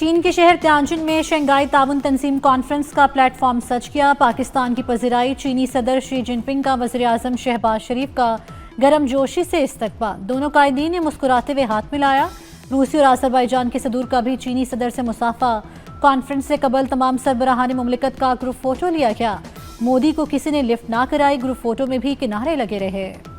चीन के शहर तियानजिन में शंघाई ताउन तंजीम कॉन्फ्रेंस का प्लेटफॉर्म सज किया। पाकिस्तान की पज़िराई, चीनी सदर शी जिनपिंग का वज़ीर-ए-आज़म शहबाज शरीफ का गर्मजोशी से इस्तकबाल। दोनों कायदीन ने मुस्कुराते हुए हाथ मिलाया। रूसी और आज़रबाईजान के सदूर का भी चीनी सदर से मुसाफा। कॉन्फ्रेंस से कबल तमाम सरबराहान मुमलिकत का ग्रुप फोटो लिया गया। मोदी को किसी ने लिफ्ट ना कराई, ग्रुप फोटो में भी किनारे लगे रहे।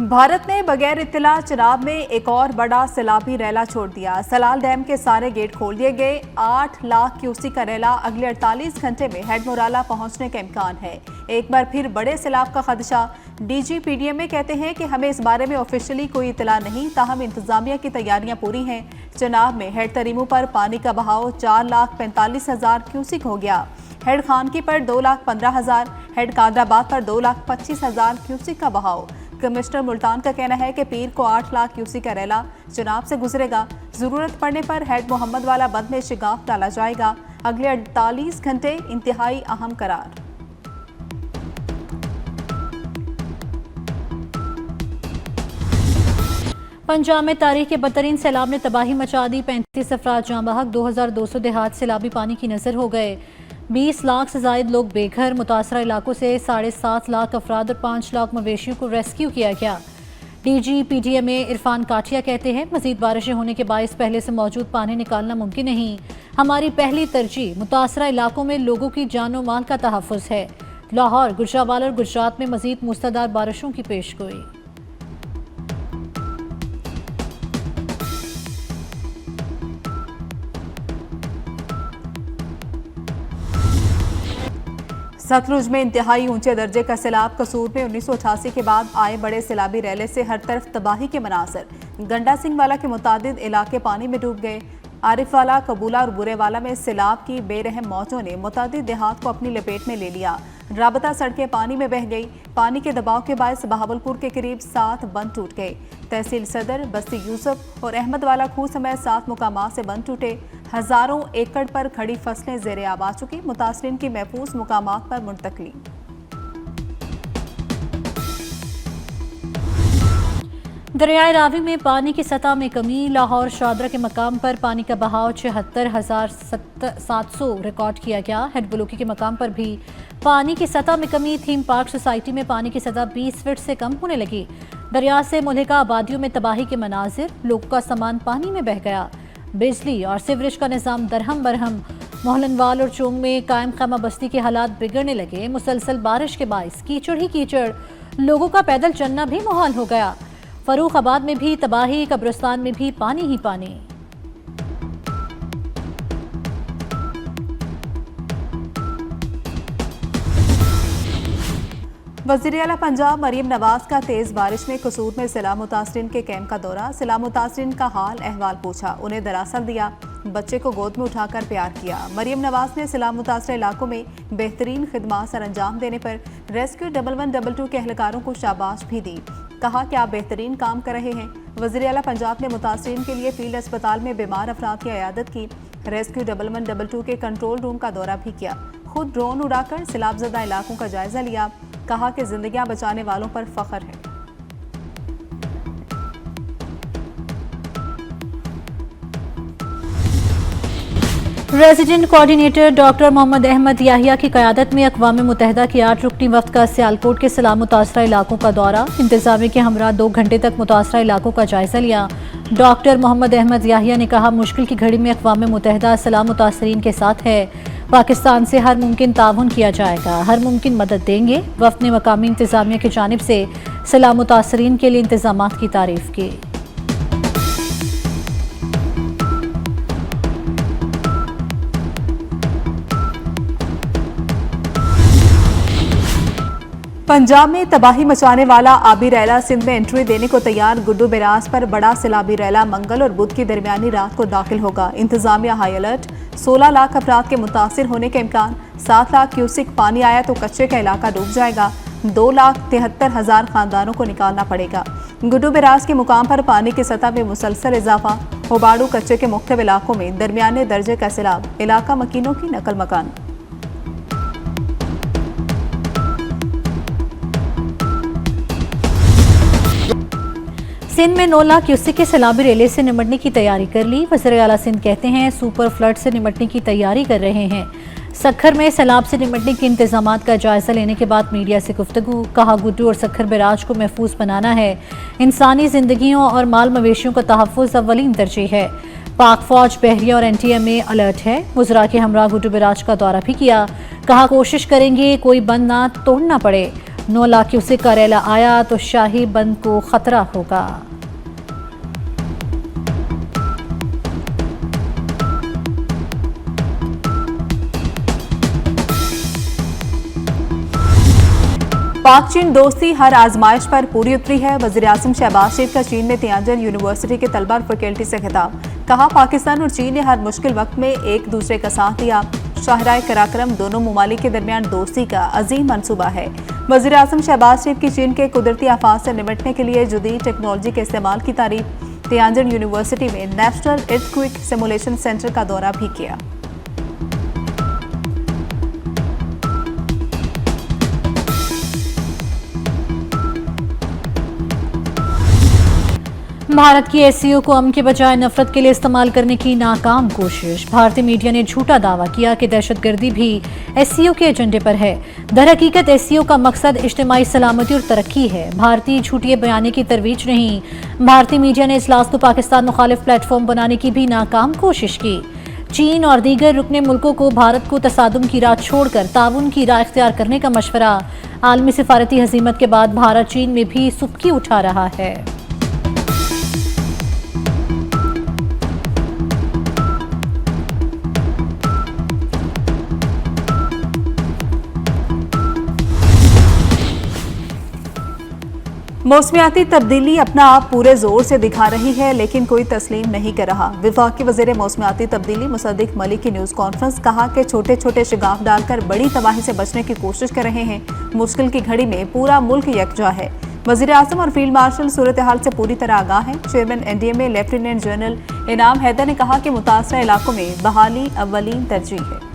भारत ने बगैर इत्तला चनाब में एक और बड़ा सैलाबी रैला छोड़ दिया। सलाल डैम के सारे गेट खोल दिए गए। 8 लाख क्यूसी का रैला अगले 48 घंटे में हेडमोराला पहुंचने का इम्कान है। एक बार फिर बड़े सैलाब का खदशा। DGPDMA कहते हैं कि हमें इस बारे में ऑफिशियली कोई इत्तला नहीं, ताहम इंतजामिया की तैयारियां पूरी हैं। चनाब में हेड तरीमू पर पानी का बहाव 4,45,000 क्यूसिक हो गया। हेड खानकी पर 2,15,000, हेड कादराबाद पर 2,25,000 क्यूसिक का बहाव। कमिश्नर मुल्तान का कहना है कि पीर को 8 लाख क्यूसी का रैला चनाब से गुजरेगा। जरूरत पड़ने पर हेड मोहम्मद वाला बंद में शिगाफ डाला जाएगा। अगले 48 घंटे इंतहाई अहम करार। पंजाब में तारीख के बदतरीन सैलाब ने तबाही मचा दी। 35 अफराद जाँ बहक, 2,200 देहात सैलाबी पानी की नजर हो गए। 20 लाख से जायद लोग बेघर। मुतासरा इलाकों से 7.5 लाख अफराद और 5 लाख मवेशियों को रेस्क्यू किया गया। DGPDMA इरफान काठिया कहते हैं, मजीद बारिशें होने के बायस पहले से मौजूद पानी निकालना मुमकिन नहीं। हमारी पहली तरजीह मुतासरा इलाकों में लोगों की जानो माल का तहफ़्फ़ुज़ है। लाहौर, गुजरावाला और गुजरात में मजीद मूसलाधार बारिशों की पेशगोई। सतलुज में इंतहाई ऊंचे दर्जे का सैलाब। कसूर में 1988 के बाद आए बड़े सैलाबी रैले से हर तरफ तबाही के मनासर। गंडा सिंह वाला के मुतादिद इलाके पानी में डूब गए। आरिफ वाला, कबूला और बुरेवाला में सैलाब की बेरहम मौजों ने मुतादिद देहात को अपनी लपेट में ले लिया। राबता सड़कें पानी में बह गई। पानी के दबाव के बायस बहावलपुर के करीब 7 बंद टूट गए। तहसील सदर, बस्ती यूसुफ और अहमद वाला खूह समेत 7 मुकामात से बंद टूटे। हजारों एकड़ पर खड़ी फसलें ज़ेरे आब आ चुकी। मुतासरीन की महफूज मुकामात पर मुंतकली। दरियाए रावी में पानी की सतह में कमी। लाहौर शादरा के मकाम पर पानी का बहाव 76,700 रिकॉर्ड किया गया। हेड बलूकी के मकाम पर भी पानी की सतह में कमी। थीम पार्क सोसाइटी में पानी की सतह 20 फीट से कम होने लगी। दरिया से मुल्हिका आबादियों में तबाही के मनाजिर। लोगों का सामान पानी में बह गया। बिजली और सीवरेज का निज़ाम दरहम बरहम। मोहलनवाल और चोंग में कायम खामा बस्ती के हालात बिगड़ने लगे। मुसलसल बारिश के बायस कीचड़ ही कीचड़। लोगों का पैदल चलना भी मुहाल हो गया। फरूखाबाद में भी तबाही, कब्रिस्तान में भी पानी ही पानी। वज़ीर आला पंजाब मरीम नवाज का तेज बारिश में कसूर में सैलाब मुतासरीन के कैंप का दौरा। सैलाब मुतासरीन का हाल अहवाल पूछा, उन्हें दरासल दिया, बच्चे को गोद में उठाकर प्यार किया। मरीम नवाज ने सैलाब मुतासर इलाकों में बेहतरीन खिदमात सर अंजाम देने पर रेस्क्यू 1112 के एहलकारों को शाबाश भी दी। कहा कि आप बेहतरीन काम कर रहे हैं। वज़ीर आला पंजाब ने मुतासरीन के लिए फील्ड अस्पताल में बीमार अफराद की इयादत की। रेस्क्यू 1112 के कंट्रोल रूम का दौरा भी किया। खुद ड्रोन उड़ाकर सैलाबज़दा इलाकों का जायजा लिया। कहा कि जिंदगियां बचाने वालों पर फख्र है। Resident coordinator doctor Mohammad Ahmad Yahya की क़यादत में अक़वाम मुत्तहिदा की 8 रुकनी वफ़द का सियालकोट के सैलाब मुतासरा इलाकों का दौरा। इंतज़ामिया के हमरा 2 घंटे तक मुतासरा इलाकों का जायजा लिया। डॉक्टर मोहम्मद अहमद याहिया ने कहा, मुश्किल की घड़ी में अक़वाम मुत्तहिदा सैलाब मुतासरीन के साथ है। पाकिस्तान से हर मुमकिन ताउन किया जाएगा, हर मुमकिन मदद देंगे। वफ़द ने मकामी इंतज़ामिया की जानिब से सैलाब मुतासरीन के लिए इंतज़ामात की तारीफ़ की। पंजाब में तबाही मचाने वाला आबी रैला सिंध में एंट्री देने को तैयार। गुड्डू बैराज पर बड़ा सैलाबी रैला मंगल और बुध की दरमियानी रात को दाखिल होगा। इंतजामिया हाई अलर्ट। 16 लाख अफराद के मुतासिर होने के इम्कान। 7 लाख क्यूसिक पानी आया तो कच्चे का इलाका डूब जाएगा। 2,73,000 खानदानों को निकालना पड़ेगा। गुड्डू बैराज के मुकाम पर पानी की सतह में मुसलसल इजाफा। होबाड़ू कच्चे के मुख्तलिफ इलाकों में दरमियाने दर्जे का सैलाब। इलाका मकीनों की नकल मकान। सिंध में 9 लाख क्यूसेक के सैलाबी रेले से निमटने की तैयारी कर ली। वज़ीर आला सिंध कहते हैं सुपर फ्लड से निमटने की तैयारी कर रहे हैं। सखर में सैलाब से निमटने के इंतजामात का जायजा लेने के बाद मीडिया से गुफ्तगू। कहा गुड्डू और सखर बैराज को महफूज बनाना है। इंसानी जिंदगियों और माल मवेशियों का तहफ़्फ़ुज़ अव्वलीन तरजीह है। पाक फौज, बहरिया और NTM में अलर्ट है। वज़रा के हमरा गुड्डू बैराज का दौरा भी किया। कहा कोशिश करेंगे कोई बंद ना तोड़ना पड़े। 9 लाख क्यूसेक का रेला आया तो शाही बंद को खतरा होगा। पाक चीन दोस्ती हर आजमाइश पर पूरी उतरी है। वज़ीर-ए-आज़म शहबाज शरीफ का चीन में तियानजन यूनिवर्सिटी के तलबा और फैकल्टी से खिताब। कहा पाकिस्तान और चीन ने हर मुश्किल वक्त में एक दूसरे का साथ दिया। शाहराए कराक्रम दोनों ममालिक के दरमियान दोस्ती का अजीम मंसूबा है। वज़ीर-ए-आज़म शहबाज शरीफ की चीन के कुदरती आफात से निपटने के लिए जदीद टेक्नोलॉजी के इस्तेमाल की तारीफ। तियानजन यूनिवर्सिटी में नेशनल अर्थक्वेक सिमुलेशन सेंटर का दौरा भी किया। भारत की SCO को अमन के बजाय नफरत के लिए इस्तेमाल करने की नाकाम कोशिश। भारतीय मीडिया ने झूठा दावा किया कि दहशतगर्दी भी SCO के एजेंडे पर है। दरहकीकत SCO का मकसद इज्तिमाई सलामती और तरक्की है। भारतीय झूठे बयानी की तरवीज नहीं। भारतीय मीडिया ने इजलास को पाकिस्तान मुखालिफ प्लेटफॉर्म बनाने की भी नाकाम कोशिश की। चीन और दीगर रुकने मुल्कों को भारत को तसादुम की राह छोड़कर ताउन की राह इख्तियार करने का मशवरा। आलमी सिफारती हजीमत के बाद भारत चीन में भी सुबकी उठा रहा है। मौसमियाती तब्दीली अपना आप पूरे जोर से दिखा रही है, लेकिन कोई तस्लीम नहीं कर रहा। विफाकी वज़ीर मौसमियाती तब्दीली मुसद्दिक मलिक की न्यूज़ कॉन्फ्रेंस। कहा कि छोटे छोटे शिगाफ डालकर बड़ी तबाही से बचने की कोशिश कर रहे हैं। मुश्किल की घड़ी में पूरा मुल्क यकजा है। वज़ीर-ए-आज़म और फील्ड मार्शल सूरत हाल से पूरी तरह आगाह हैं। चेयरमैन NDMA लेफ्टिनेंट जनरल इनाम हैदर ने कहा कि मुतासरा इलाकों में बहाली अव्वलीन तरजीह है।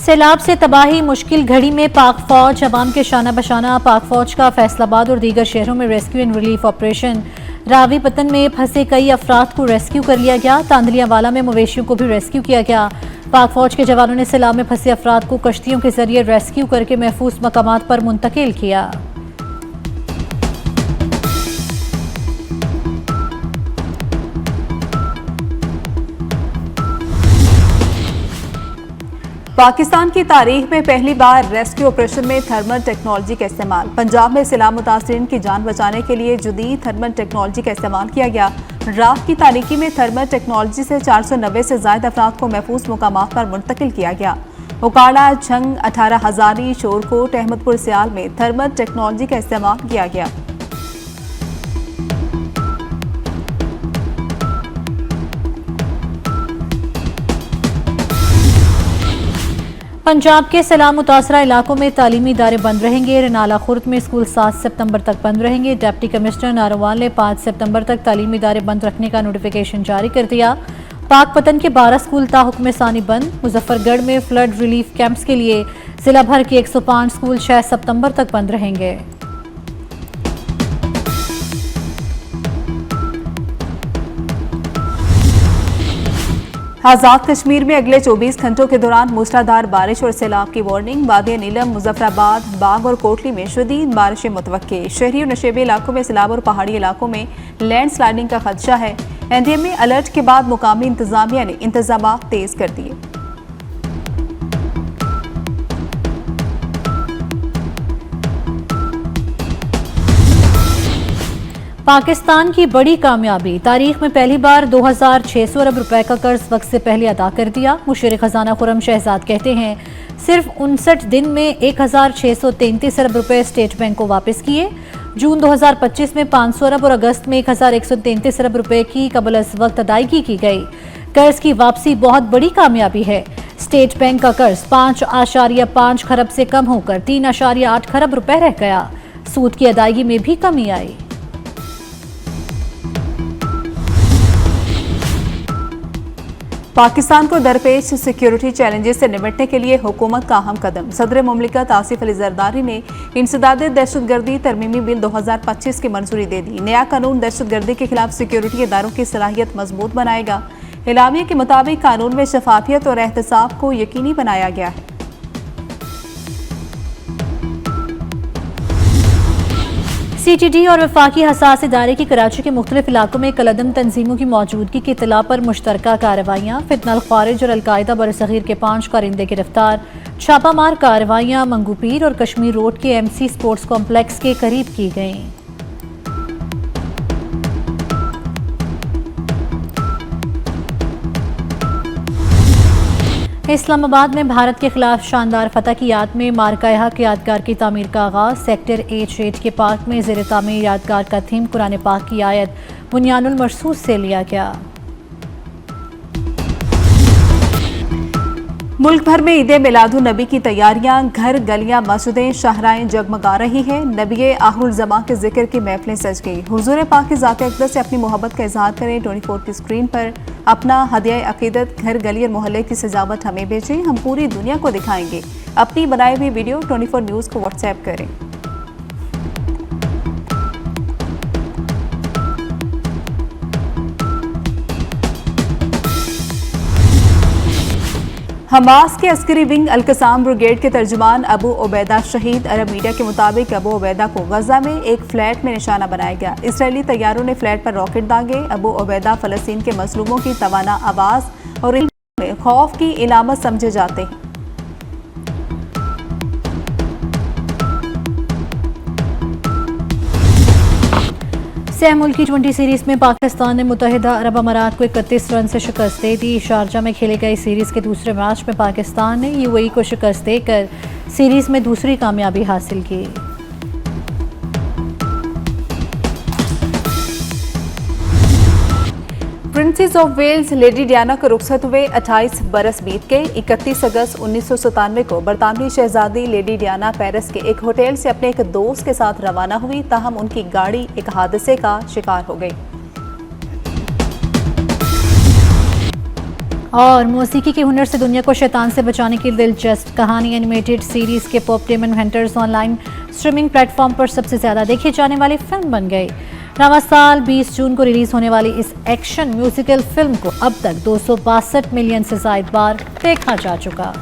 सैलाब से तबाही मुश्किल घड़ी में पाक फौज अवाम के शाना बशाना। पाक फौज का फैसलाबाद और दीगर शहरों में rescue and relief operation. Ravi पतन में फंसे कई अफराद को रेस्क्यू कर लिया गया। तांदलियावाला में मवेशियों को भी रेस्क्यू किया गया। पाक फौज के जवानों ने सैलाब में फंसे अफराद को कश्तियों के जरिए रेस्क्यू करके महफूज मकामात पर मुंतकिल किया। पाकिस्तान की तारीख में पहली बार रेस्क्यू ऑपरेशन में थर्मल टेक्नोलॉजी का इस्तेमाल। पंजाब में सैलाब मुतासरीन की जान बचाने के लिए जदीद थर्मल टेक्नोलॉजी का इस्तेमाल किया गया। रात की तारीकी में थर्मल टेक्नोलॉजी से 490 से ज्यादा अफराद को महफूज मुकामात पर मुंतकिल किया गया। उकाड़ा, झंग, 18 हजारी, शोरकोट, अहमदपुर सियाल में थर्मल टेक्नोलॉजी का इस्तेमाल किया गया। पंजाब के सैलाब मुतासरा इलाकों में तालीमी इदारे बंद रहेंगे। रनाला खुर्द में स्कूल 7 सितंबर तक बंद रहेंगे। डिप्टी कमिश्नर नारोवाल ने 5 सितंबर तक तालीमी इदारे बंद रखने का नोटिफिकेशन जारी कर दिया। पाक पतन के 12 स्कूल ताहुक्म सानी बंद। मुजफ्फरगढ़ में फ्लड रिलीफ कैंप्स के लिए जिला भर के 105 स्कूल 6 सितंबर तक बंद रहेंगे। आजाद कश्मीर में अगले 24 घंटों के दौरान मूसलाधार बारिश और सैलाब की वार्निंग। वादी नीलम, मुजफ्फराबाद, बाग और कोटली में शदीद बारिशें मुतवक्के। शहरी और नशेबी इलाकों में सैलाब और पहाड़ी इलाकों में लैंड स्लाइडिंग का खदशा है। NDMA अलर्ट के बाद मुकामी इंतजामिया ने इंतजामात तेज कर दिए। पाकिस्तान की बड़ी कामयाबी। तारीख में पहली बार 2600 अरब रुपए का कर्ज वक्त से पहले अदा कर दिया। मुशीर खजाना खुर्रम शहजाद कहते हैं सिर्फ 59 दिन में 1633 अरब रुपए स्टेट बैंक को वापस किए। जून 2025 में 500 अरब और अगस्त में 1133 अरब रुपए की कबल अज वक्त अदायगी की गई। कर्ज की वापसी बहुत बड़ी कामयाबी है। स्टेट बैंक का कर्ज 5.5 खरब से कम होकर 3.8 खरब रुपए रह गया। सूद की अदायगी में भी कमी आई। पाकिस्तान को दरपेश सिक्योरिटी चैलेंजेस से निपटने के लिए हुकूमत का अहम कदम। सदर मुमलिकत आसिफ अली जरदारी ने इंसदादे दहशतगर्दी तरमीमी बिल 2025 की मंजूरी दे दी। नया कानून दहशतगर्दी के खिलाफ सिक्योरिटी इदारों की सलाहियत मजबूत बनाएगा। एलामिया के मुताबिक कानून में शफाफियत और एहतसाब को यकीनी बनाया गया है। CTD और वफाकी हसास इदारे की कराची के मुख्तलिफ इलाकों में कलदम तंजीमों की मौजूदगी की इतला पर मुश्तरका कार्रवाइयाँ। फितनल ख्वारिज और अलकायदा बरसगीर के 5 कारिंदे गिरफ्तार। छापामार कार्रवाइयाँ मंगूपीर और कश्मीर रोड के MC स्पोर्ट्स कॉम्प्लेक्स के करीब की गईं। इस्लामाबाद में भारत के खिलाफ शानदार फतह की याद में मारका-ए-हक यादगार की तामीर का आगाज। सेक्टर H8 के पार्क में ज़ेर तामीर यादगार का थीम कुरान पाक की आयत बुनियानुल मरसूस से लिया गया। मुल्क भर में ईद मिलादुन नबी की तैयारियां, घर गलियां मस्जिदें शाहराएं जगमगा रही हैं। नबी आखिरुल ज़मां के जिक्र की महफिलें सज गई। हुजूर पाक की ज़ात अक़दस से अपनी मोहब्बत का इजहार करें। 24 की स्क्रीन पर अपना हदिया अकीदत, घर गली और मोहल्ले की सजावट हमें भेजें, हम पूरी दुनिया को दिखाएंगे। अपनी बनाई हुई वीडियो 24 न्यूज़ को व्हाट्सएप करें। हमास के अस्करी विंग अल-कसाम ब्रिगेड के तर्जुमान अबू उबैदा शहीद। अरब मीडिया के मुताबिक अबू उबैदा को गजा में एक फ्लैट में निशाना बनाया गया। इसराइली तैयारों ने फ्लैट पर रॉकेट दागे। अबू उबैदा फलस्तीन के मजलूमों की तवाना आवाज़ और में खौफ की इलामत समझे जाते हैं। सह मुल्की 20 सीरीज में पाकिस्तान ने मुत्तहिदा अरब अमारात को 31 रन से शिकस्त दे दी। शारजा में खेले गए सीरीज के दूसरे मैच में पाकिस्तान ने UAE को शिकस्त देकर सीरीज में दूसरी कामयाबी हासिल की। Princess of Wales Lady Diana को रुखसत हुए 28 बरस बीत गए। 31 अगस्त 1997 को बरतानवी शहजादी लेडी डियाना पेरिस के एक होटल से अपने एक दोस्त के साथ रवाना हुई, ताहम उनकी गाड़ी एक हादसे का शिकार हो गई। और मौसीकी के हुनर से दुनिया को शैतान से बचाने की दिलचस्प कहानी एनिमेटेड सीरीज के Pop Demon Hunters online streaming platform पर सबसे ज्यादा देखी जाने वाली फिल्म बन गई। नवा साल 20 जून को रिलीज होने वाली इस एक्शन म्यूजिकल फिल्म को अब तक 262 मिलियन से ज्यादा बार देखा जा चुका।